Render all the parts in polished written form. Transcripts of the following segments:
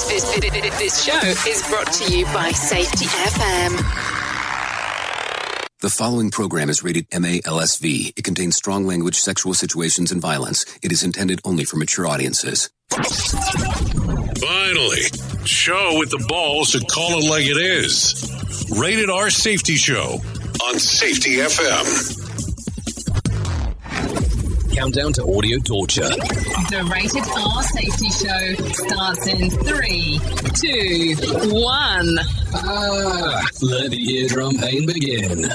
This show is brought to you by Safety FM. The following program is rated MALSV. It contains strong language, sexual situations, and violence. It is intended only for mature audiences. Finally, show with the balls to call it like it is. Rated R Safety Show on Safety FM. Countdown to audio torture. The Rated R Safety Show starts in 3, 2, 1. Let the eardrum pain begin.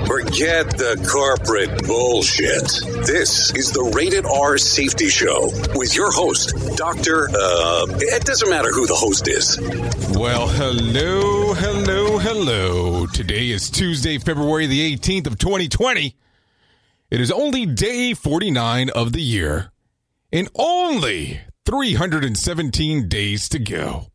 Forget the corporate bullshit. This is the Rated R Safety Show with your host, Dr. It doesn't matter who the host is. Well, hello. Today is Tuesday, February the 18th of 2020. It is only day 49 of the year and only 317 days to go.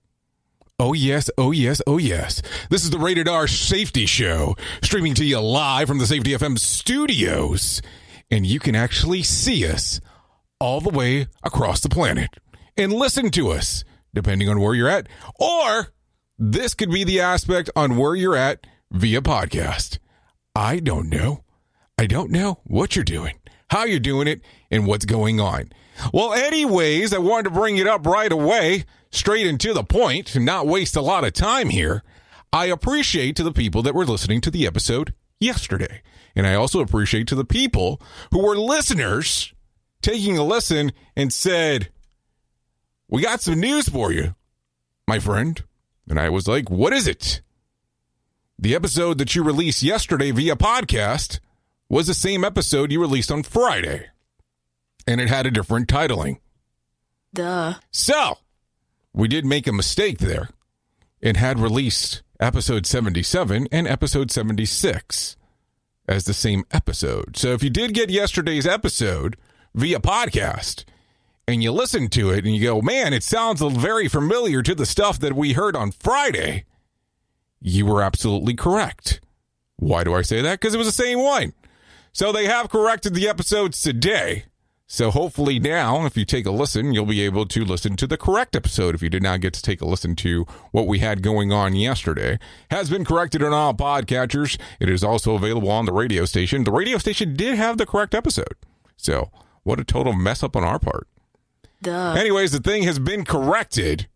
Oh, yes. This is the Rated R Safety Show, streaming to you live from the Safety FM studios. And you can actually see us all the way across the planet and listen to us, depending on where you're at. Or this could be the aspect on where you're at via podcast. I don't know. I don't know what you're doing, how you're doing it, and what's going on. Well, anyways, I wanted to bring it up right away, straight and to the point, and not waste a lot of time here. I appreciate to the people that were listening to the episode yesterday. And I also appreciate to the people who were listeners taking a listen and said, we got some news for you, my friend. And I was like, what is it? The episode that you released yesterday via podcast was the same episode you released on Friday. And it had a different titling. Duh. So, we did make a mistake there. It had released episode 77 and episode 76 as the same episode. So if you did get yesterday's episode via podcast and you listen to it and you go, man, it sounds very familiar to the stuff that we heard on Friday, you were absolutely correct. Why do I say that? Because it was the same one. So they have corrected the episodes today. So hopefully now, if you take a listen, you'll be able to listen to the correct episode if you did not get to take a listen to what we had going on yesterday. Has been corrected on all podcatchers. It is also available on the radio station. The radio station did have the correct episode. So what a total mess up on our part. Duh. Anyways, the thing has been corrected,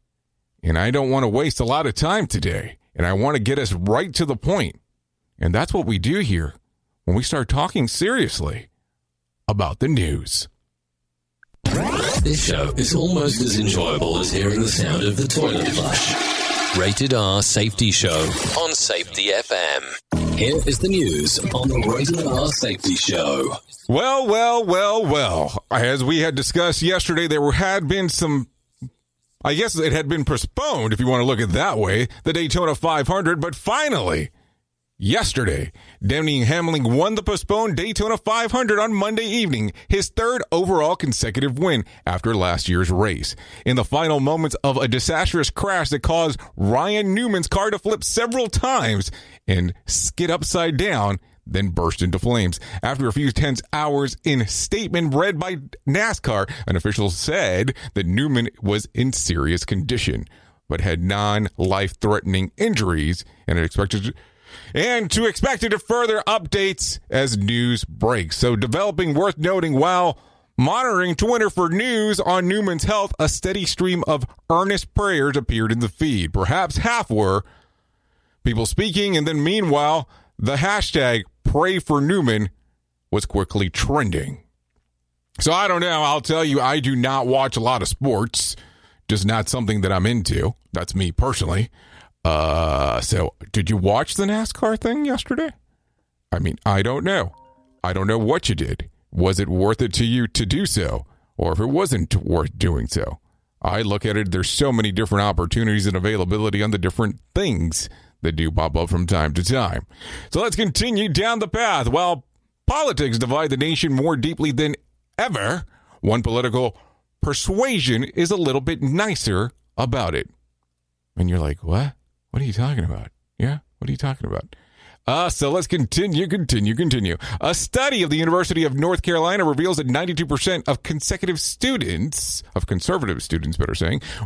and I don't want to waste a lot of time today, and I want to get us right to the point. And that's what we do here when we start talking seriously about the news. This show is almost as enjoyable as hearing the sound of the toilet flush. Rated R Safety Show on Safety FM. Here is the news on the Rated R Safety Show. Well. As we had discussed yesterday, there had been some, I guess it had been postponed, if you want to look at it that way, the Daytona 500, but finally, yesterday, Denny Hamlin won the postponed Daytona 500 on Monday evening, his third overall consecutive win after last year's race. In the final moments of a disastrous crash that caused Ryan Newman's car to flip several times and skid upside down, then burst into flames. After a few tense hours, in a statement read by NASCAR, an official said that Newman was in serious condition, but had non-life-threatening injuries and expected further updates as news breaks. So developing worth noting, while monitoring Twitter for news on Newman's health, a steady stream of earnest prayers appeared in the feed. Perhaps half were people speaking, and then meanwhile, the hashtag Pray for Newman was quickly trending. So I don't know. I'll tell you, I do not watch a lot of sports. Just not something that I'm into. That's me personally. So did you watch the NASCAR thing yesterday? I mean, I don't know. I don't know what you did. Was it worth it to you to do so? Or if it wasn't worth doing so? I look at it, there's so many different opportunities and availability on the different things that do pop up from time to time. So let's continue down the path. While politics divide the nation more deeply than ever, one political persuasion is a little bit nicer about it. And you're like, what? What are you talking about? Yeah, what are you talking about? So let's continue. A study of the University of North Carolina reveals that 92% of conservative students,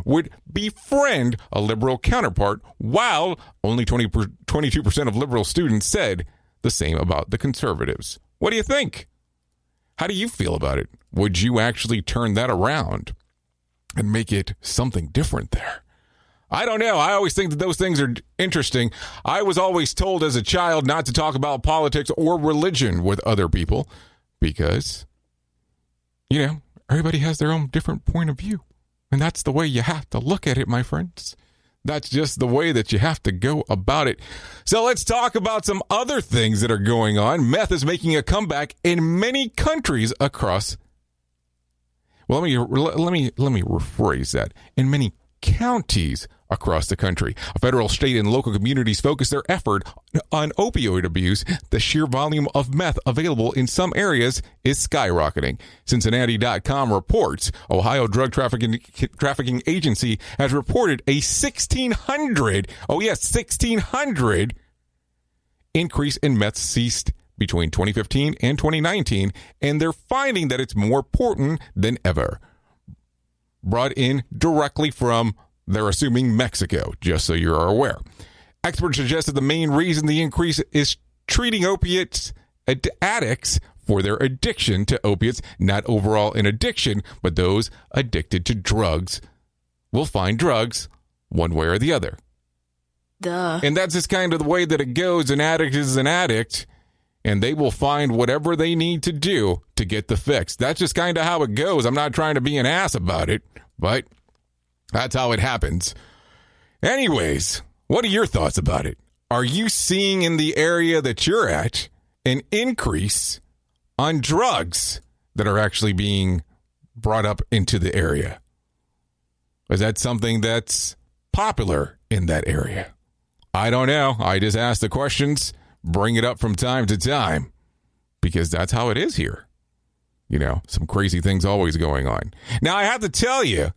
would befriend a liberal counterpart, while only 22% of liberal students said the same about the conservatives. What do you think? How do you feel about it? Would you actually turn that around and make it something different there? I don't know. I always think that those things are interesting. I was always told as a child not to talk about politics or religion with other people because, everybody has their own different point of view. And that's the way you have to look at it, my friends. That's just the way that you have to go about it. So let's talk about some other things that are going on. Meth is making a comeback in many countries across. Well, let me rephrase that. In many counties across the country. Federal, state, and local communities focus their effort on opioid abuse. The sheer volume of meth available in some areas is skyrocketing. Cincinnati.com reports Ohio Drug Trafficking Agency has reported a 1,600 increase in meth seized between 2015 and 2019, and they're finding that it's more potent than ever. Brought in directly from, they're assuming, Mexico, just so you're aware. Experts suggest that the main reason the increase is treating opiates addicts for their addiction to opiates, not overall an addiction, but those addicted to drugs will find drugs one way or the other. Duh. And that's just kind of the way that it goes. An addict is an addict, and they will find whatever they need to do to get the fix. That's just kind of how it goes. I'm not trying to be an ass about it, but that's how it happens. Anyways, what are your thoughts about it? Are you seeing in the area that you're at an increase on drugs that are actually being brought up into the area? Is that something that's popular in that area? I don't know. I just ask the questions, bring it up from time to time, because that's how it is here. Some crazy things always going on. Now, I have to tell you,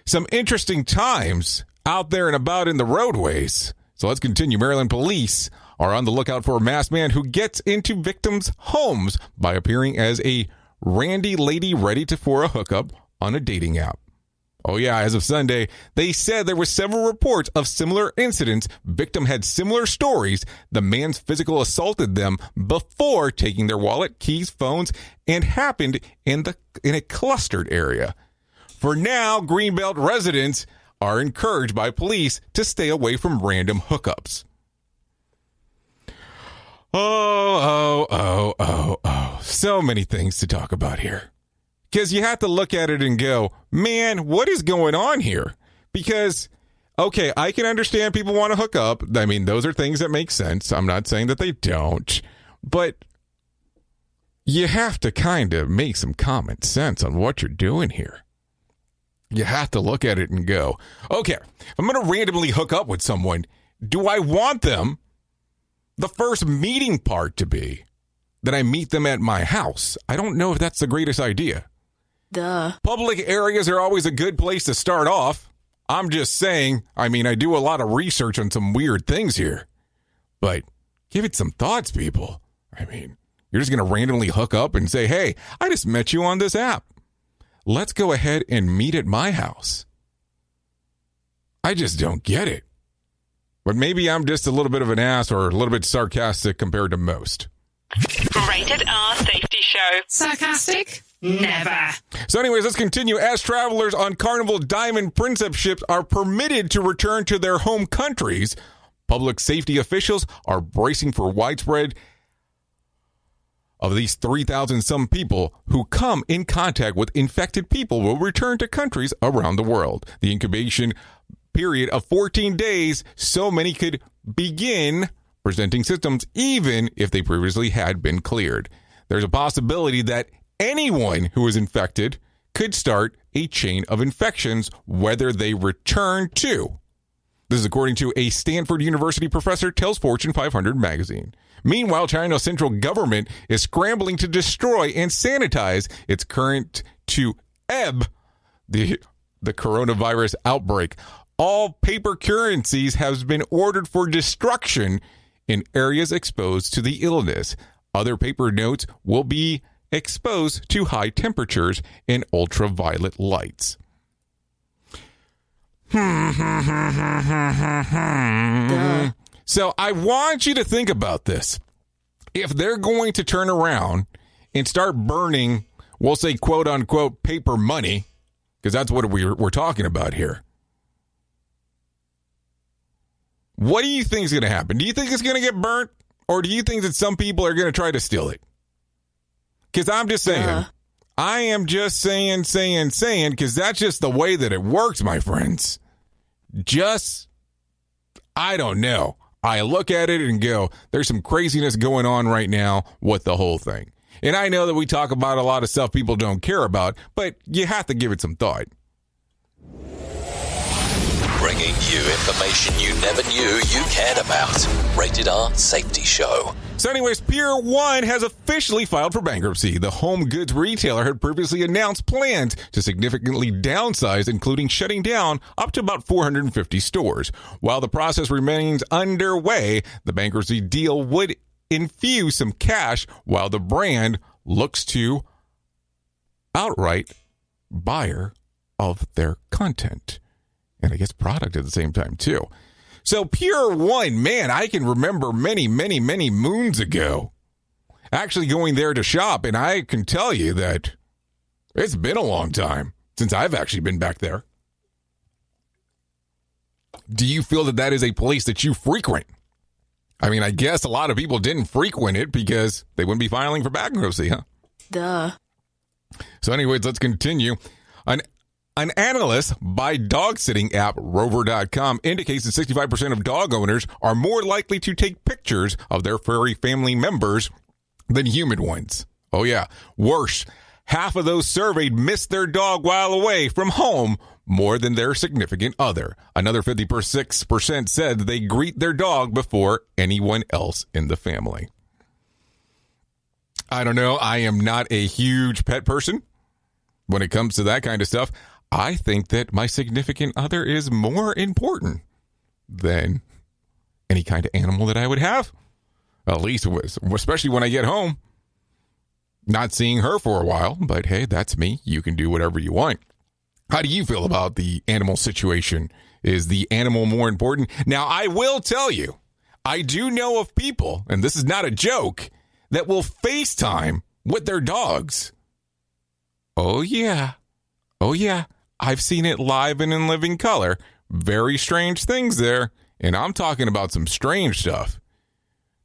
some interesting times out there and about in the roadways. So let's continue. Maryland police are on the lookout for a masked man who gets into victims' homes by appearing as a randy lady ready for a hookup on a dating app. Oh yeah, as of Sunday, they said there were several reports of similar incidents. Victim had similar stories. The man's physical assaulted them before taking their wallet, keys, phones, and happened in a clustered area. For now, Greenbelt residents are encouraged by police to stay away from random hookups. Oh. So many things to talk about here. Because you have to look at it and go, man, what is going on here? Because, okay, I can understand people want to hook up. I mean, those are things that make sense. I'm not saying that they don't. But you have to kind of make some common sense on what you're doing here. You have to look at it and go, okay, if I'm going to randomly hook up with someone, do I want them, the first meeting part to be that I meet them at my house? I don't know if that's the greatest idea. Duh. Public areas are always a good place to start off. I'm just saying, I do a lot of research on some weird things here. But give it some thoughts, people. You're just going to randomly hook up and say, hey, I just met you on this app. Let's go ahead and meet at my house. I just don't get it. But maybe I'm just a little bit of an ass or a little bit sarcastic compared to most. Rated R Safety Show. Sarcastic? Never. So anyways, let's continue. As travelers on Carnival Diamond Princess ships are permitted to return to their home countries, public safety officials are bracing for widespread of these 3,000 some people who come in contact with infected people will return to countries around the world. The incubation period of 14 days, so many could begin presenting symptoms even if they previously had been cleared. There's a possibility that anyone who is infected could start a chain of infections, whether they return to. This is according to a Stanford University professor tells Fortune 500 magazine. Meanwhile, China's central government is scrambling to destroy and sanitize its current to ebb the coronavirus outbreak. All paper currencies have been ordered for destruction in areas exposed to the illness. Other paper notes will be exposed to high temperatures and ultraviolet lights. So I want you to think about this. If they're going to turn around and start burning, we'll say, quote unquote, paper money, because that's what we're talking about here. What do you think is going to happen? Do you think it's going to get burnt? Or do you think that some people are going to try to steal it? Because I'm just saying. I am just saying, because that's just the way that it works, my friends. I don't know. I look at it and go, there's some craziness going on right now with the whole thing. And I know that we talk about a lot of stuff people don't care about, but you have to give it some thought. Bringing you information you never knew you cared about. Rated R Safety Show. So anyways, Pier 1 has officially filed for bankruptcy. The home goods retailer had previously announced plans to significantly downsize, including shutting down up to about 450 stores. While the process remains underway, the bankruptcy deal would infuse some cash while the brand looks to outright buyer of their content. And I guess product at the same time, too. So Pier 1, man, I can remember many, many, many moons ago actually going there to shop. And I can tell you that it's been a long time since I've actually been back there. Do you feel that that is a place that you frequent? I mean, I guess a lot of people didn't frequent it because they wouldn't be filing for bankruptcy, huh? Duh. So anyways, let's continue. An analyst by dog sitting app Rover.com indicates that 65% of dog owners are more likely to take pictures of their furry family members than human ones. Oh yeah, worse, half of those surveyed missed their dog while away from home more than their significant other. Another 56% said they greet their dog before anyone else in the family. I don't know, I am not a huge pet person when it comes to that kind of stuff. I think that my significant other is more important than any kind of animal that I would have. At least, especially when I get home. Not seeing her for a while, but hey, that's me. You can do whatever you want. How do you feel about the animal situation? Is the animal more important? Now, I will tell you, I do know of people, and this is not a joke, that will FaceTime with their dogs. Oh, yeah. Oh, yeah. I've seen it live and in living color. Very strange things there. And I'm talking about some strange stuff.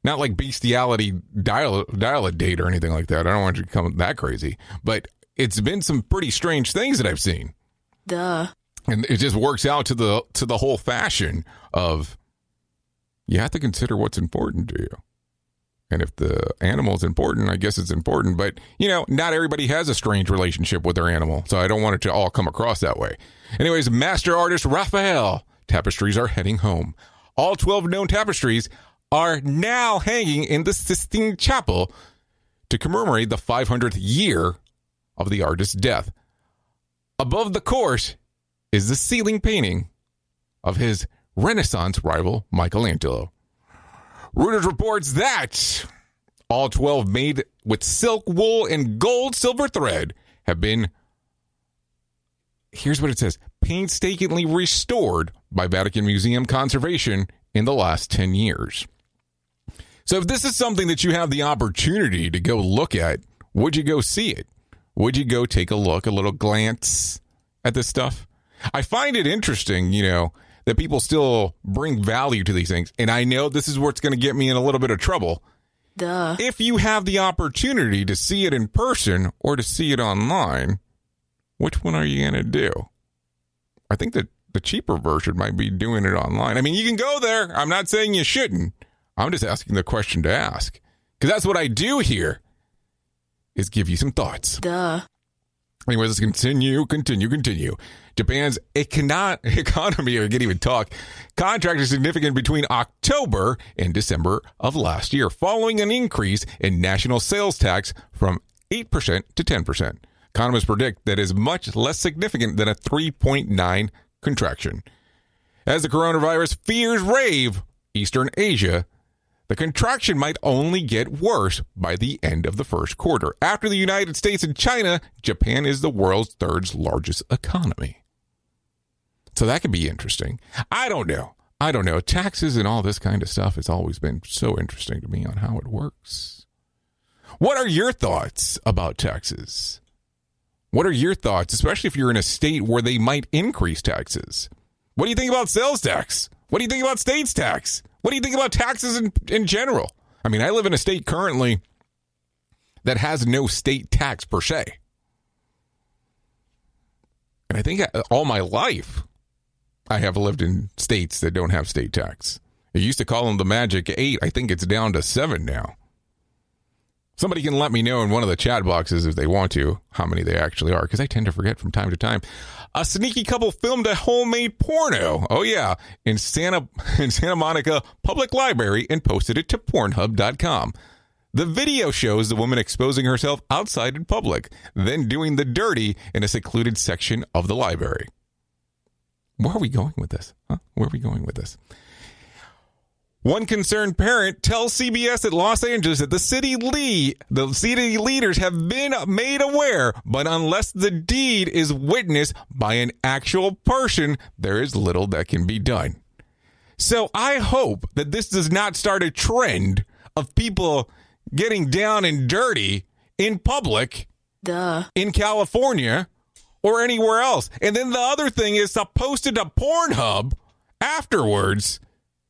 Not like bestiality dial-a date or anything like that. I don't want you to come that crazy. But it's been some pretty strange things that I've seen. Duh. And it just works out to the whole fashion of you have to consider what's important to you. And if the animal is important, I guess it's important. But, you know, not everybody has a strange relationship with their animal. So I don't want it to all come across that way. Anyways, master artist Raphael tapestries are heading home. All 12 known tapestries are now hanging in the Sistine Chapel to commemorate the 500th year of the artist's death. Above the court is the ceiling painting of his Renaissance rival, Michelangelo. Reuters reports that all 12 made with silk, wool, and gold silver thread have been, here's what it says, painstakingly restored by Vatican Museum Conservation in the last 10 years. So if this is something that you have the opportunity to go look at, would you go see it? Would you go take a look, a little glance at this stuff? I find it interesting, you know, that people still bring value to these things. And I know this is what's going to get me in a little bit of trouble. Duh. If you have the opportunity to see it in person or to see it online, which one are you going to do? I think that the cheaper version might be doing it online. I mean, you can go there. I'm not saying you shouldn't. I'm just asking the question to ask. Because that's what I do here, is give you some thoughts. Duh. Anyways, let's continue. Japan's economy, I can't even talk, contracted significant between October and December of last year, following an increase in national sales tax from 8% to 10%. Economists predict that is much less significant than a 3.9 contraction. As the coronavirus fears rave Eastern Asia, The contraction might only get worse by the end of the first quarter. After the United States and China, Japan is the world's third largest economy. So that could be interesting. I don't know. Taxes and all this kind of stuff has always been so interesting to me on how it works. What are your thoughts about taxes? What are your thoughts, especially if you're in a state where they might increase taxes? What do you think about sales tax? What do you think about states tax? What do you think about taxes in general? I mean, I live in a state currently that has no state tax per se. And I think all my life, I have lived in states that don't have state tax. It used to call them the magic 8. I think it's down to 7 now. Somebody can let me know in one of the chat boxes if they want to, how many they actually are, because I tend to forget from time to time. A sneaky couple filmed a homemade porno. Oh, yeah. In Santa Monica Public Library and posted it to PornHub.com. The video shows the woman exposing herself outside in public, then doing the dirty in a secluded section of the library. Where are we going with this? Where are we going with this? One concerned parent tells CBS at Los Angeles that the city leaders have been made aware, but unless the deed is witnessed by an actual person, there is little that can be done. So I hope that this does not start a trend of people getting down and dirty in public in California or anywhere else. And then the other thing is to post it to Pornhub afterwards.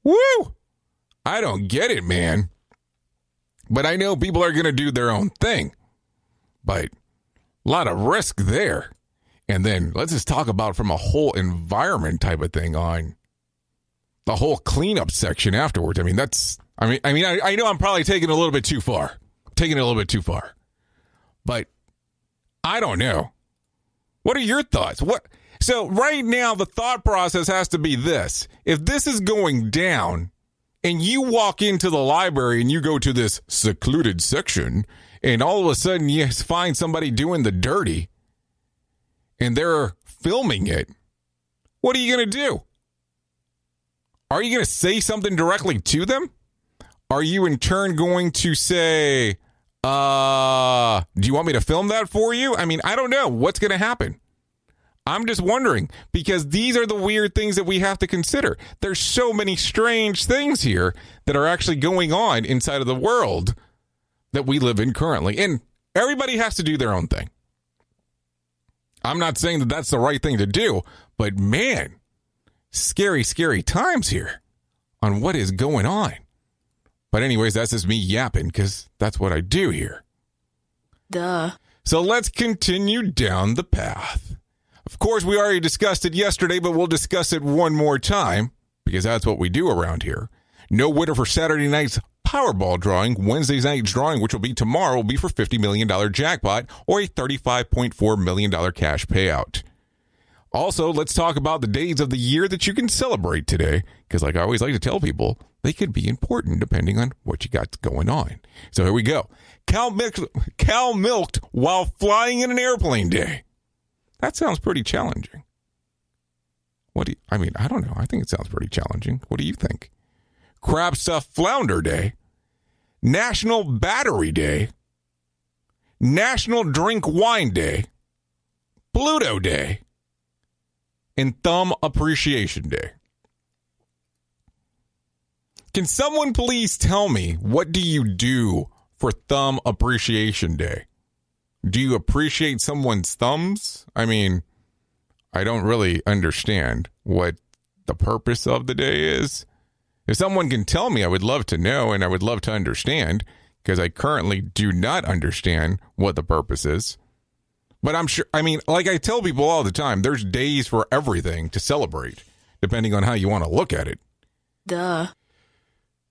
Woo! I don't get it, man. But I know people are going to do their own thing. But a lot of risk there. And then let's just talk about from a whole environment type of thing on the whole cleanup section afterwards. I mean, I know I'm probably taking it a little bit too far. But I don't know. What are your thoughts? So right now, the thought process has to be this. If this is going down, and you walk into the library and you go to this secluded section, and all of a sudden you find somebody doing the dirty, and they're filming it, what are you going to do? Are you going to say something directly to them? Are you in turn going to say, do you want me to film that for you? I mean, I don't know. What's going to happen? I'm just wondering, because these are the weird things that we have to consider. There's so many strange things here that are actually going on inside of the world that we live in currently. And everybody has to do their own thing. I'm not saying that that's the right thing to do, but man, scary, scary times here on what is going on. But anyways, that's just me yapping because that's what I do here. So let's continue down the path. Of course, we already discussed it yesterday, but we'll discuss it one more time because that's what we do around here. No winner for Saturday night's Powerball drawing. Wednesday's night's drawing, which will be tomorrow, will be for $50 million jackpot or a $35.4 million cash payout. Also, let's talk about the days of the year that you can celebrate today because like I always like to tell people, they could be important depending on what you got going on. So here we go. Cow milked while flying in an airplane day. That sounds pretty challenging. I don't know. I think it sounds pretty challenging. What do you think? Crab Stuffed Flounder Day. National Battery Day. National Drink Wine Day. Pluto Day. And Thumb Appreciation Day. Can someone please tell me, what do you do for Thumb Appreciation Day? Do you appreciate someone's thumbs? I mean, I don't really understand what the purpose of the day is. If someone can tell me, I would love to know and I would love to understand because I currently do not understand what the purpose is. But I'm sure, like I tell people all the time, there's days for everything to celebrate, depending on how you want to look at it.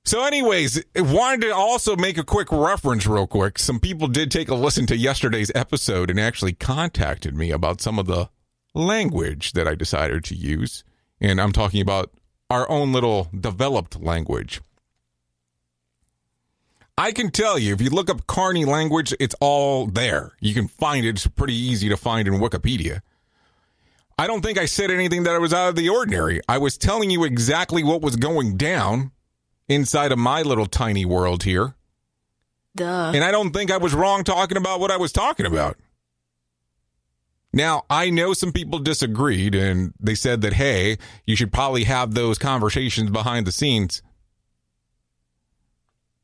So anyways, I wanted to also make a quick reference real quick. Some people did take a listen to yesterday's episode and actually contacted me about some of the language that I decided to use. And I'm talking about our own little developed language. I can tell you, if you look up Carney language, it's all there. You can find it. It's pretty easy to find in Wikipedia. I don't think I said anything that was out of the ordinary. I was telling you exactly what was going down inside of my little tiny world here. Duh. And I don't think I was wrong talking about what I was talking about. Now, I know some people disagreed and they said that, hey, you should probably have those conversations behind the scenes.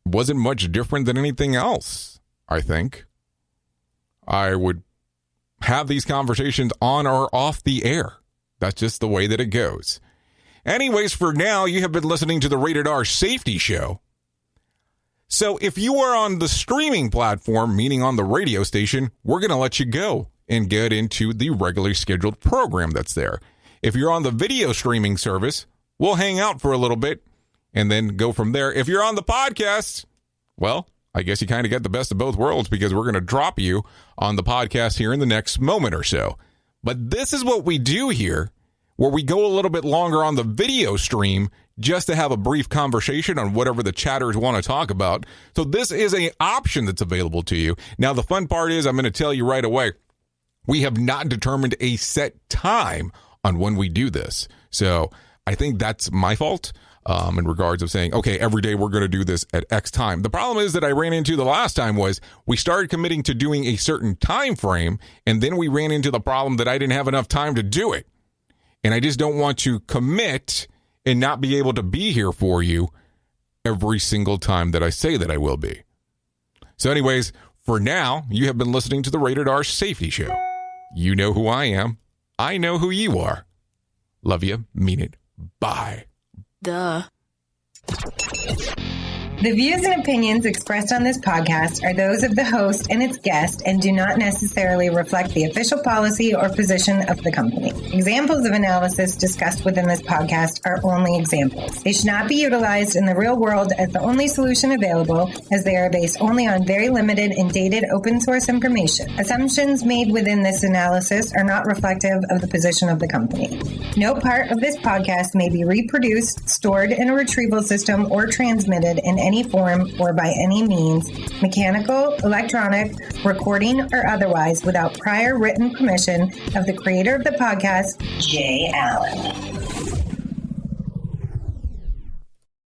Wasn't much different than anything else, I think. I would have these conversations on or off the air. That's just the way that it goes. Anyways, for now, you have been listening to the Rated R Safety Show. So if you are on the streaming platform, meaning on the radio station, we're going to let you go and get into the regularly scheduled program that's there. If you're on the video streaming service, we'll hang out for a little bit and then go from there. If you're on the podcast, well, I guess you kind of get the best of both worlds because we're going to drop you on the podcast here in the next moment or so. But this is what we do here, where we go a little bit longer on the video stream just to have a brief conversation on whatever the chatters want to talk about. So this is an option that's available to you. Now, the fun part is I'm going to tell you right away, we have not determined a set time on when we do this. So I think that's my fault in regards of saying, okay, every day we're going to do this at X time. The problem is that I ran into the last time was we started committing to doing a certain time frame, and then we ran into the problem that I didn't have enough time to do it. And I just don't want to commit and not be able to be here for you every single time that I say that I will be. So anyways, for now, you have been listening to the Rated R Safety Show. You know who I am. I know who you are. Love you. Mean it. Bye. Duh. The views and opinions expressed on this podcast are those of the host and its guest and do not necessarily reflect the official policy or position of the company. Examples of analysis discussed within this podcast are only examples. They should not be utilized in the real world as the only solution available, as they are based only on very limited and dated open source information. Assumptions made within this analysis are not reflective of the position of the company. No part of this podcast may be reproduced, stored in a retrieval system, or transmitted in any form or by any means, mechanical, electronic, recording, or otherwise, without prior written permission of the creator of the podcast, Jay Allen.